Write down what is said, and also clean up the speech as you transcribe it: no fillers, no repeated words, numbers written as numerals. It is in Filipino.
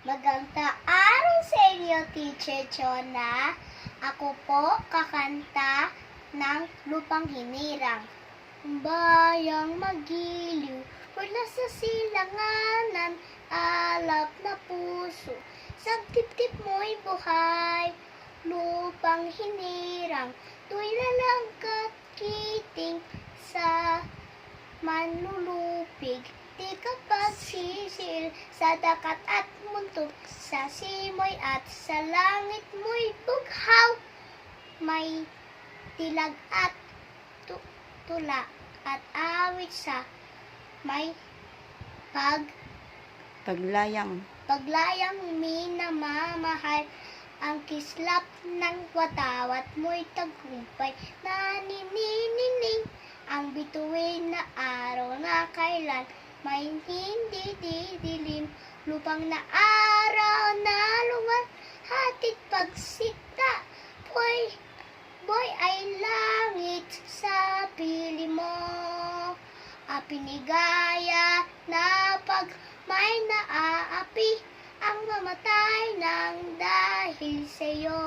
Magandang araw sa inyo, Teacher Chona. Ako po kakanta ng Lupang Hinirang. Bayang magiliw, mula sa silanganan, alap na puso. Sa tip-tip mo'y buhay, lupang hinirang. Tuy lalangkat kiting sa manlulupig. Di kapag sisil sa dakat at muntog, sa simoy at sa langit mo'y bughaw. May tilag at tula at awit sa may paglayang minamamahal. Ang kislap ng watawat mo'y tagumpay, naninining ang bituin na araw na kailan may hindi didilim. Lupang na araw na lumalhatid pagsita, boy ay langit sa pili mo. Apinigaya na pag may naaapi, ang mamatay ng dahil sa'yo.